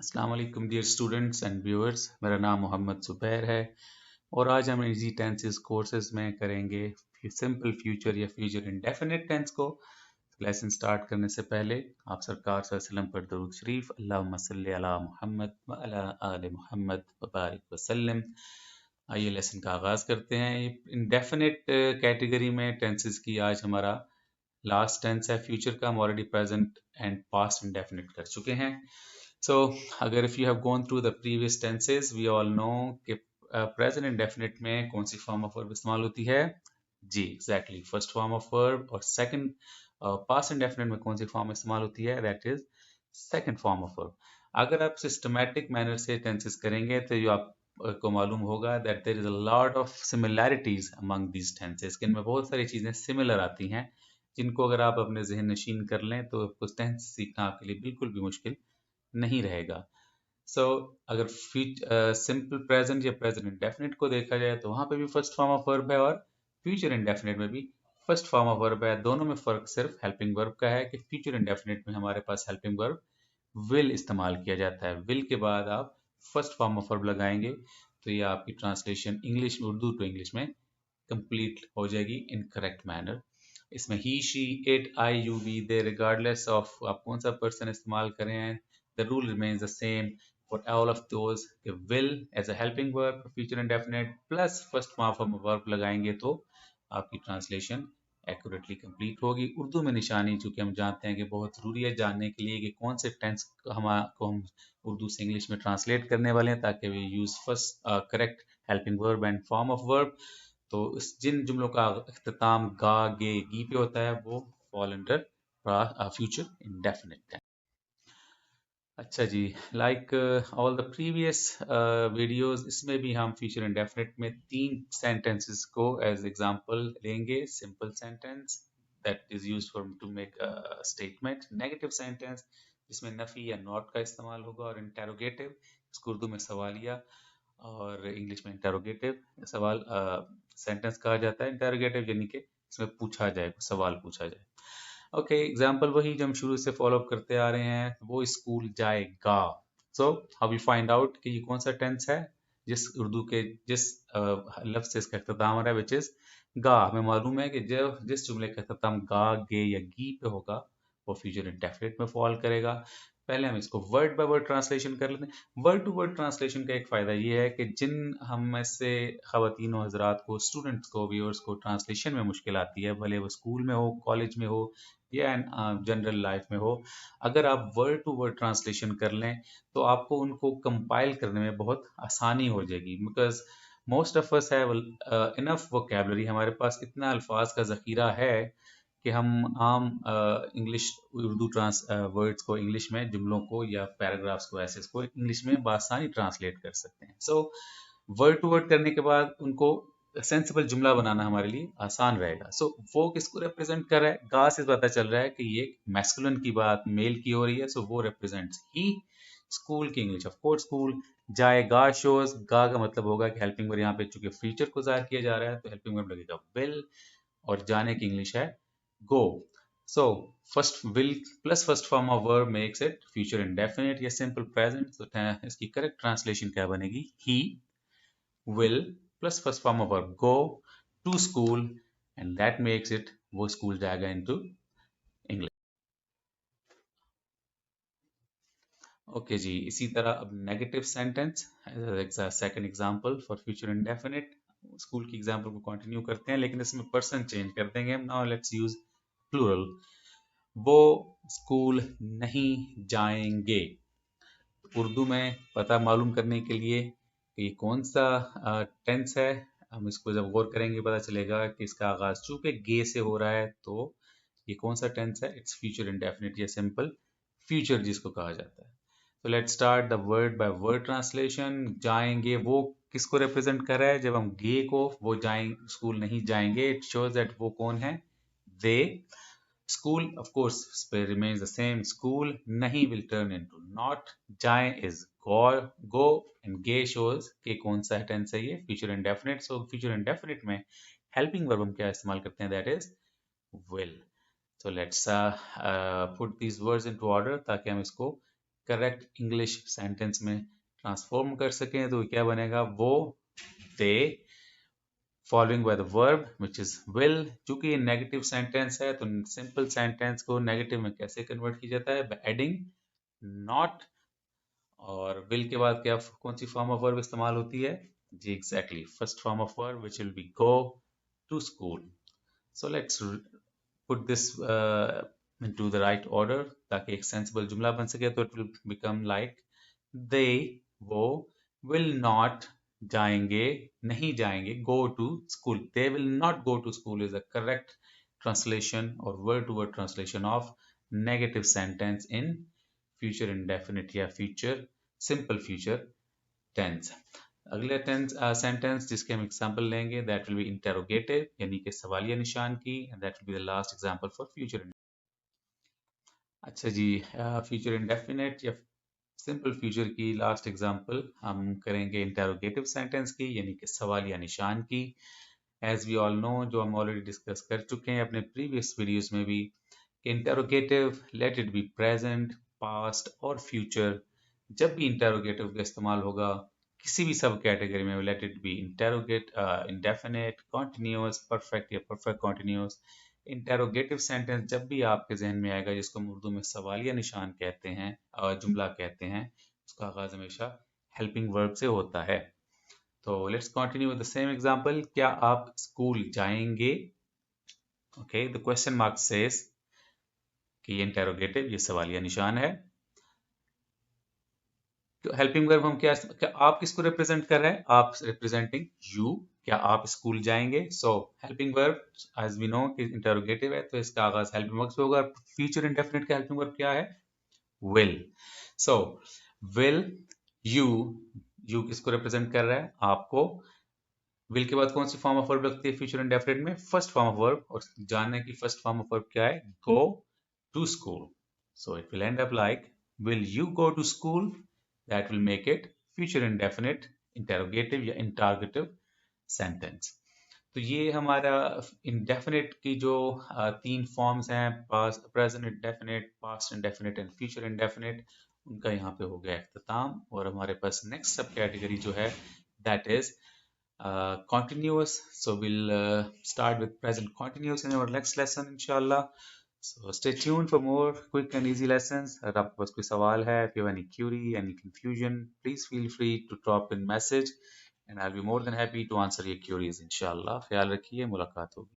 अस्सलाम वालेकुम dear students and viewers, मेरा नाम मोहम्मद ज़ुबैर है और आज हम इजी टेंसेस कोर्सेज में करेंगे सिंपल फ्यूचर या फ्यूचर इंडेफिनिट टेंस को। लेसन स्टार्ट करने से पहले आप सरकार सल्लल्लाहु अलैहि वसल्लम पर दरूद शरीफ अल्लाहुम्मा सल्ली अला मुहम्मद व अला आले मुहम्मद व बारिक वसल्लम। आइए लेसन का आगाज़ करते हैं। इंडेफिनिट कैटेगरी में टेंसेस की आज हमारा लास्ट टेंस है फ्यूचर का। हम already present and past indefinite कर चुके हैं। So, अगर if you have gone through the previous tenses, we all know कि present indefinite में कौन सी form of verb इस्तेमाल होती है। जी exactly, first form of verb। और second past indefinite में कौन सी form इस्तेमाल होती है, that is second form of verb। अगर आप systematic manner से tenses करेंगे तो ये आपको मालूम होगा that there is a lot of similarities among these tenses, कि इनमें बहुत सारी चीज़ें similar आती हैं जिनको अगर आप अपने जहन नशीन कर लें तो कुछ टेंस सीखना आपके लिए बिल्कुल भी मुश्किल नहीं रहेगा। अगर सिंपल प्रेजेंट या प्रेजेंट इंडेफिनिट को देखा जाए तो वहां पे भी फर्स्ट फॉर्म ऑफ वर्ब है और फ्यूचर इंडेफिनिट में भी फर्स्ट फॉर्म ऑफ वर्ब है। दोनों में फर्क सिर्फ हेल्पिंग वर्ब का है कि फ्यूचर इंडेफिनिट में हमारे पास हेल्पिंग वर्ब विल इस्तेमाल किया जाता है। विल के बाद आप फर्स्ट फॉर्म ऑफ वर्ब लगाएंगे तो ये आपकी translation English Urdu to English में कंप्लीट हो जाएगी इन करेक्ट मैनर। इसमें ही she it I you we they regardless of आप कौन सा पर्सन इस्तेमाल करें, the rule remains the same for all of those कि will as a helping verb future indefinite plus first form of verb लगाएंगे तो आपकी ट्रांसलेशन एक्यूरेटली कंप्लीट होगी। उर्दू में निशानी चूंकि हम जानते हैं कि बहुत ज़रूरी है जानने के लिए कि कौन से टेंस हम उर्दू से इंग्लिश में ट्रांसलेट करने वाले हैं ताकि we use first correct helping verb and form of verb. तो जिन जुमलों का अख्ताम गा गे गी पे होता है वो फॉल अंडर फ्यूचर इंडेफिनिट। अच्छा जी, like all the previous videos, इसमें भी हम फ्यूचर इंडेफिनिट में तीन सेंटेंसेस को एज एग्जांपल लेंगे। Simple sentence that is used for to make statement, negative sentence जिसमें नफी या नॉट का इस्तेमाल होगा, और इंटेरोगेटिव इसको उर्दू में सवालिया और इंग्लिश में इंटेरोगेटिव सवाल सेंटेंस कहा जाता है। इंटेरोगेटिव यानी कि इसमें पूछा जाए, सवाल पूछा जाए। ओके, एग्जाम्पल वही जो हम शुरू से फॉलो अप करते आ रहे हैं, वो स्कूल जाएगा। So how we find out कि ये कौन सा टेंस है जिस उर्दू के जिस लफ्ज से इसका अख्ताम हो रहा है, विच इज गा। हमें मालूम है कि जो जिस जुमले का अख्ताम गा गे या गी पे होगा वो फ्यूचर इंडेफिनिट में फॉल करेगा। पहले हम इसको वर्ड बाय वर्ड ट्रांसलेशन कर लेते हैं। वर्ड टू वर्ड ट्रांसलेशन का एक फ़ायदा ये है कि जिन हम में से ख़वातीन और हज़रात को, स्टूडेंट्स को, व्यूअर्स को ट्रांसलेशन में मुश्किल आती है, भले वो स्कूल में हो, कॉलेज में हो या जनरल लाइफ में हो, अगर आप वर्ड टू वर्ड ट्रांसलेशन कर लें तो आपको उनको कंपाइल करने में बहुत आसानी हो जाएगी। Because most of us have enough vocabulary, हमारे पास इतना अल्फाज का ज़ख़ीरा है कि हम आम इंग्लिश उर्दू वर्ड्स को इंग्लिश में, जुमलों को या पैराग्राफ्स को, ऐसे को इंग्लिश में बआसानी ट्रांसलेट कर सकते हैं। सो वर्ड टू वर्ड करने के बाद उनको सेंसिबल जुमला बनाना हमारे लिए आसान रहेगा। सो वो किसको रिप्रेजेंट कर रहा है, गा से पता चल रहा है कि ये मैस्कुलिन की बात मेल की हो रही है, सो वो रिप्रेजेंट्स ही। स्कूल की इंग्लिश ऑफ कोर्स स्कूल। जाएगा शोज, गा का मतलब होगा कि हेल्पिंग वर्ब, यहाँ पे चूंकि फ्यूचर को जाहिर किया जा रहा है तो हेल्पिंग वर्ब लगेगा विल, और जाने की इंग्लिश है go। So first will plus first form of verb makes it future indefinite या simple present। तो इसकी करेक्ट ट्रांसलेशन क्या बनेगी, he will plus first form of verb go to school, and that makes it वो school जाएगा into English। Okay जी, इसी तरह अब negative sentence second example for future indefinite. School की एग्जांपल को कंटिन्यू करते हैं लेकिन इसमें पर्सन चेंज कर देंगे हम। Now let's use plural. वो स्कूल नहीं जाएंगे। उर्दू में पता मालूम करने के लिए कि ये कौन सा टेंस है, हम इसको जब गौर करेंगे पता चलेगा कि इसका आगाज चूंकि गे से हो रहा है तो ये कौन सा टेंस है, इट्स फ्यूचर इंडेफिनिट या सिंपल फ्यूचर जिसको कहा जाता है। तो let's start the word by word translation. जाएंगे वो किसको रिप्रेजेंट कर रहा है, जब हम गे को वो जाएंगे स्कूल नहीं जाएंगे, इट शोज दैट वो कौन है, दे। School, of course, remains the same. School nahi will turn into not. जाए is go and gay shows कि कौन सा tense है ये, future indefinite। So future indefinite में helping verb हम क्या इस्तेमाल करते हैं, that is will। So let's put these words into order ताकि हम इसको करेक्ट इंग्लिश सेंटेंस में ट्रांसफॉर्म कर सकें तो क्या बनेगा, वो they following by the verb which is will. चूंकि ये नेगेटिव सेंटेंस है तो सिंपल सेंटेंस को नेगेटिव में कैसे कन्वर्ट किया जाता है, बाय एडिंग नॉट। और विल के बाद क्या कौन सी फॉर्म ऑफ वर्ब इस्तेमाल होती है जी, exactly first form of verb which will be go to school. So let's put this into the right order ताकि एक सेंसिबल जुमला बन सके। तो it will become like they, वो will not, जाएंगे नहीं जाएंगे, go to school। they will not go to school is a correct translation or word to word translation of negative sentence in future indefinite या future simple future tense। अगले tense sentence जिसके हम example लेंगे that will be interrogative यानी कि सवालिया निशान की, and that will be the last example for future. अच्छा जी, फ्यूचर इंडेफिनिट या सिंपल फ्यूचर की लास्ट एग्जांपल हम करेंगे इंटेरोगेटिव सेंटेंस की यानी कि सवालिया निशान की। एज वी ऑल नो, जो हम ऑलरेडी डिस्कस कर चुके हैं अपने प्रीवियस वीडियोस में भी, interrogative let it be present, past और फ्यूचर। जब भी इंटेरोगेटिव का इस्तेमाल होगा किसी भी सब कैटेगरी में, let it be interrogate, indefinite, continuous, perfect या परफेक्ट कॉन्टिन्यूअस। इंटेरोगेटिव सेंटेंस जब भी आपके जहन में आएगा जिसको हम उर्दू में सवालिया निशान कहते हैं, जुमला कहते हैं, उसका आगाज हमेशा हेल्पिंग वर्ब से होता है। तो let's continue with the same example. क्या आप स्कूल जाएंगे? Okay, the question mark says कि ये इंटेरोगेटिव, ये सवालिया निशान है। तो हेल्पिंग वर्ब हम क्या आप किसको रिप्रेजेंट कर रहे हैं? आप रिप्रेजेंटिंग यू। क्या आप स्कूल जाएंगे? So helping verb as we know कि इंटेरोगेटिव है तो इसका आगाज हेल्पिंग वर्ब से होगा। फ्यूचर इंडेफिनिट का हेल्पिंग वर्ब क्या है? Will. So will you, you किसको रिप्रेजेंट कर रहा है? आपको। विल के बाद कौन सी फॉर्म ऑफ वर्ब लगती है फ्यूचर इंडेफिनिट में? First form of verb. और जानने की फर्स्ट फॉर्म ऑफ वर्ब क्या है? Go to school. So it will end up like will you go to school. That will make it future indefinite, interrogative या interrogative sentence। तो ये हमारा indefinite की जो तीन फॉर्म्स हैं, past, present indefinite, past indefinite and future indefinite, उनका यहाँ पे हो गया इख्तिताम। और हमारे पास next सब कैटेगरी जो है that is continuous। So we'll start with present continuous in our next lesson inshallah। So stay tuned for more quick and easy lessons। अगर आपके पास कोई सवाल है, if you have any query, any confusion, please feel free to drop in message and I'll be more than happy to answer your queries inshallah। ख्याल रखिए, मुलाकात होगी।